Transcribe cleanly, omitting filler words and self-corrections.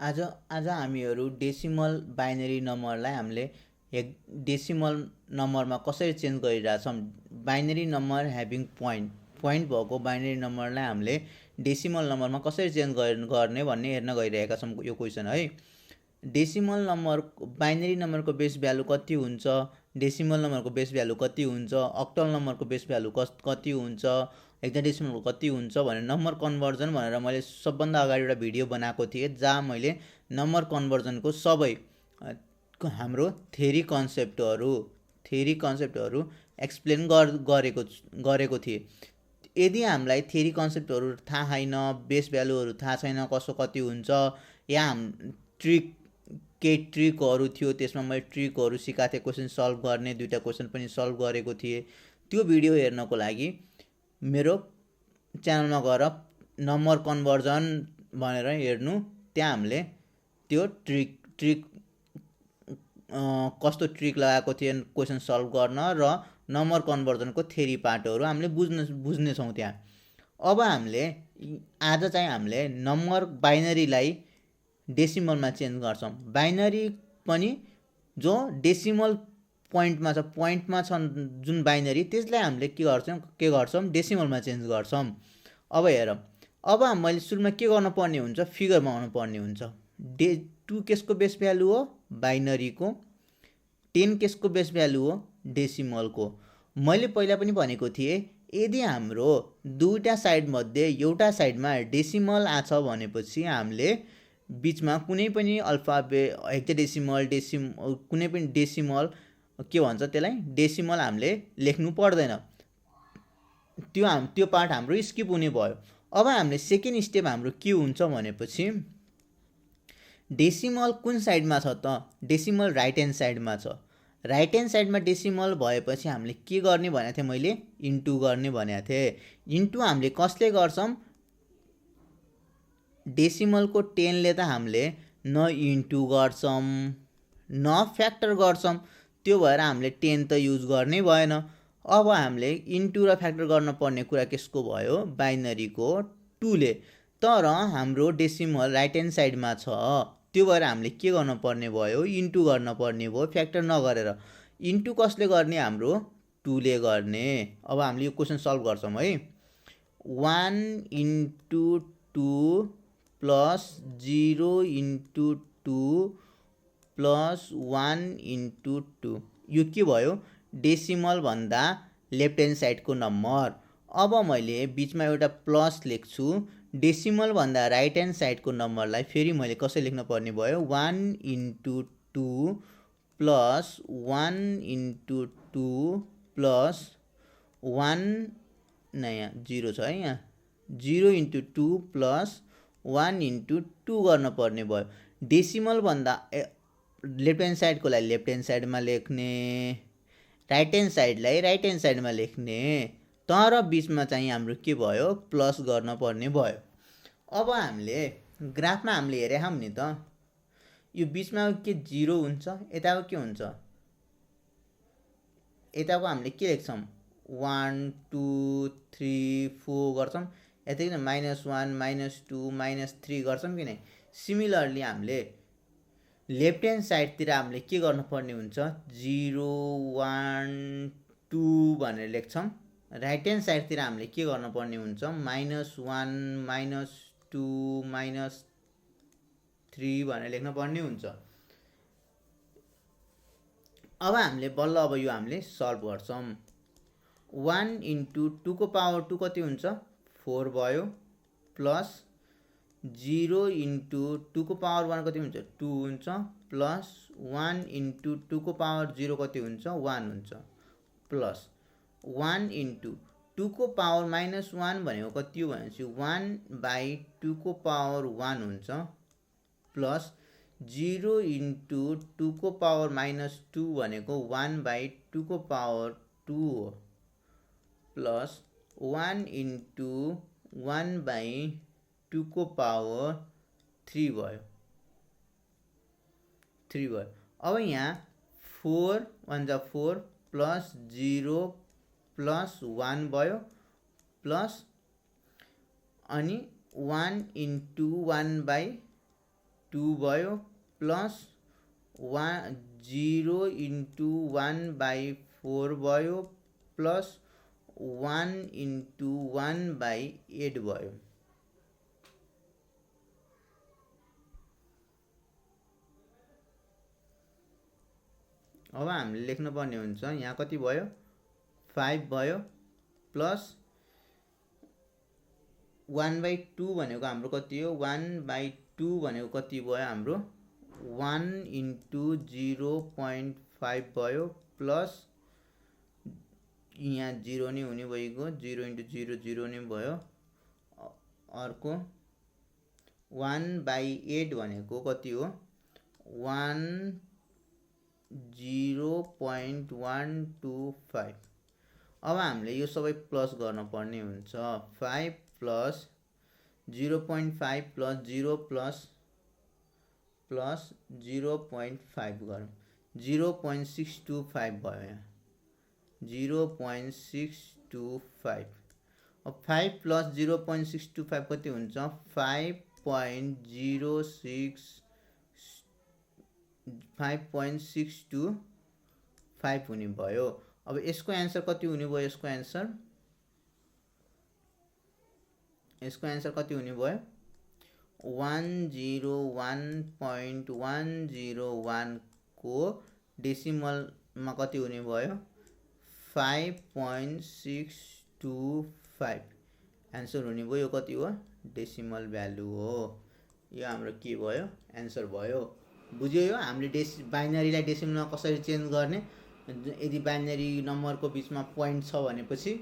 आज आज हामीहरू डेसिमल बाइनरी नम्बरलाई हामीले डेसिमल नम्बरमा कसरी चेन्ज गरिरहेछौँ। बाइनरी नम्बर ह्याभिङ पोइन्ट भएको बाइनरी नम्बरलाई हामीले डेसिमल नम्बरमा कसरी चेन्ज गर्ने भन्ने हेर्न गइरहेका छौँ। यो क्वेसन है, डेसिमल नम्बर बाइनरी नम्बरको बेस भ्यालु कति हुन्छ, डेसिमल नम्बरको बेस भ्यालु कति हुन्छ, अक्टल नम्बरको बेस भ्यालु कति हुन्छ, हेक्साडेसिमलको कति हुन्छ भनेर नम्बर कन्भर्जन भनेर मैले सबभन्दा अगाडि एउटा भिडियो बनाएको थिएँ जहाँ मैले नम्बर कन्भर्जनको सबै हाम्रो थ्योरी कन्सेप्टहरू एक्सप्लेन गरेको थिएँ। यदि हामीलाई थ्योरी कन्सेप्टहरू थाहा छैन, बेस भ्यालुहरू थाहा छैन कसो कति हुन्छ, या केही ट्रिकहरू थियो, त्यसमा मैले ट्रिकहरू सिकाएको थिएँ, क्वेसन सल्भ गर्ने 2टा क्वेसन पनि सल्भ गरेको थिएँ। त्यो भिडियो हेर्नको लागि मेरो च्यानलमा गएर नम्बर कन्भर्जन भनेर हेर्नु। त्यहाँ हामीले त्यो ट्रिक कस्तो ट्रिक लगाएको थिएँ क्वेसन सल्भ गर्न र नम्बर कन्भर्जनको थ्योरी पार्टहरू हामीले बुझ्नेछौँ त्यहाँ। अब आज चाहिँ हामीले नम्बर बाइनरीलाई डेसिमलमा चेन्ज गर्छौँ। बाइनरी पनि जो डेसिमल पोइन्टमा छ जुन बाइनरी, त्यसलाई हामीले के गर्छौँ डेसिमलमा चेन्ज गर्छौँ। अब हेरौँ, अब मैले सुरुमा के गर्नुपर्ने हुन्छ, फिगर बनाउनु पर्ने हुन्छ। 2 केसको बेस भ्यालु हो बाइनरीको, 10 केसको बेस भ्यालु हो डेसिमलको। मैले पहिला पनि भनेको थिएँ, यदि हाम्रो 2टा साइड मध्ये एउटा साइडमा डेसिमल आछ भनेपछि हामीले बिचमा कुनै पनि अल्फाबेट हेक्साडेसिमल कुनै पनि डेसिमल के भन्छ त्यसलाई डेसिमल हामीले लेख्नु पर्दैन। त्यो पार्ट हाम्रो स्किप हुने भयो। अब हामीले सेकेन्ड स्टेप हाम्रो के हुन्छ भनेपछि डेसिमल कुन साइडमा छ त, डेसिमल राइट ह्यान्ड साइडमा छ। राइट ह्यान्ड साइडमा डेसिमल भएपछि हामीले के गर्ने भनेको थिएँ, मैले इन्टु गर्ने भनेको थिएँ। इन्टु हामीले कसले गर्छौँ, डेसिमलको 10ले त हामीले न इन्टु गर्छौँ न फ्याक्टर गर्छौँ, त्यो भएर हामीले 10 त युज गर्नै भएन। अब हामीले इन्टु र फ्याक्टर गर्न पर्ने कुरा केसको भयो, बाइनरीको 2ले। तर हाम्रो डेसिमल राइट ह्यान्ड साइडमा छ, त्यो भएर हामीले के गर्न पर्ने भयो, इन्टु गर्न पर्ने भयो, फ्याक्टर नगरेर। इन्टु कसले गर्ने, हाम्रो 2ले गर्ने। अब हामीले यो क्वेसन सल्भ गर्छौँ है। 1 into 2 plus 0 into 2 plus 1 into 2, यो के भयो, डेसिमल भन्दा लेफ्ट ह्यान्ड साइडको नम्बर। अब मैले बिचमा एउटा प्लस लेख्छु, डेसिमल भन्दा राइट ह्यान्ड साइडको नम्बरलाई फेरि मैले कसरी लेख्न पर्ने भयो, 1 इन्टु 2 प्लस 1 इन्टु 2 प्लस 1 यहाँ 0 छ है, यहाँ 0 इन्टु 2 प्लस 1 इन्टु 2 गर्न पर्ने भयो। डेसिमल भन्दा लेफ्ट ह्यान्ड साइडकोलाई लेफ्ट ह्यान्ड साइडमा लेख्ने, राइट ह्यान्ड साइडलाई राइट ह्यान्ड साइडमा लेख्ने, तर बिचमा चाहिँ हाम्रो के भयो, प्लस गर्न पर्ने भयो। अब हामीले ग्राफमा हामीले हेरे हौँ नि त, यो बिचमा के 0 हुन्छ, यताको के हुन्छ, यताको हामीले के लेख्छौँ, 1 2 3 4 गर्छौँ, यता किन -1 -2 -3 गर्छौँ कि नै। सिमिलरली हामीले लेफ्ट ह्यान्ड साइडतिर हामीले के गर्नुपर्ने हुन्छ, 0 1 2 भनेर लेख्छौँ। राइट ह्यान्ड साइडतिर हामीले के गर्नुपर्ने हुन्छ, -1 -2 -3 भनेर लेख्न पर्ने हुन्छ। अब हामीले बल्ल अब यो हामीले सल्भ गर्छौँ। 1 इन्टु 2 को पावर 2 कति हुन्छ, 4 भयो, प्लस 0 इन्टु 2 को पावर 1 कति हुन्छ, 2 हुन्छ, प्लस 1 इन्टु 2 को पावर 0 कति हुन्छ, 1 हुन्छ, प्लस 1 इन्टु 2 को पावर -1 भनेको कति हो भनेपछि 1/2 को पावर 1 हुन्छ, प्लस 0 इन्टु 2 को पावर -2 भनेको 1/2 को पावर 2 हो, प्लस 1 इन्टु 1/2 को पावर 3 भयो। अब यहाँ 4 1 जा 4 प्लस 0 प्लस 1 भयो, प्लस अनि 1 इन्टु 1/2 2 भयो प्लस 0 इन्टु 1/4 भयो प्लस 1 इन्टु 1/8 भयो। अब हामीले लेख्नुपर्ने हुन्छ यहाँ कति भयो 5 भयो प्लस 1/2 भनेको हाम्रो कति हो 1/2 भनेको कति भयो हाम्रो 1 इन्टु 0.5 भयो प्लस यहाँ 0 नै हुने भइगयो 0 इन्टु 0 0 नै भयो। अर्को 1/8 भनेको कति हो 0.125। अब हामीले यो सबै प्लस गर्न पर्ने हुन्छ 5 प्लस 0.5 प्लस 0 प्लस 0.5 गरौँ 0.625 भयो यहाँ 0.625। अब 5 प्लस 0.625 कति हुन्छ 5.625 हुने भयो। अब यसको एन्सर कति हुने भयो यसको एन्सर कति हुने भयो 101.101 को डेसिमलमा कति हुने भयो 5.625 एन्सर हुने भयो। यो कति हो डेसिमल भ्यालु हो। यो हाम्रो के भयो एन्सर भयो। बुझ्यो यो हामीले बाइनरीलाई डेसिमलमा कसरी चेन्ज गर्ने। यदि बाइनरी नम्बरको बिचमा पोइन्ट छ भनेपछि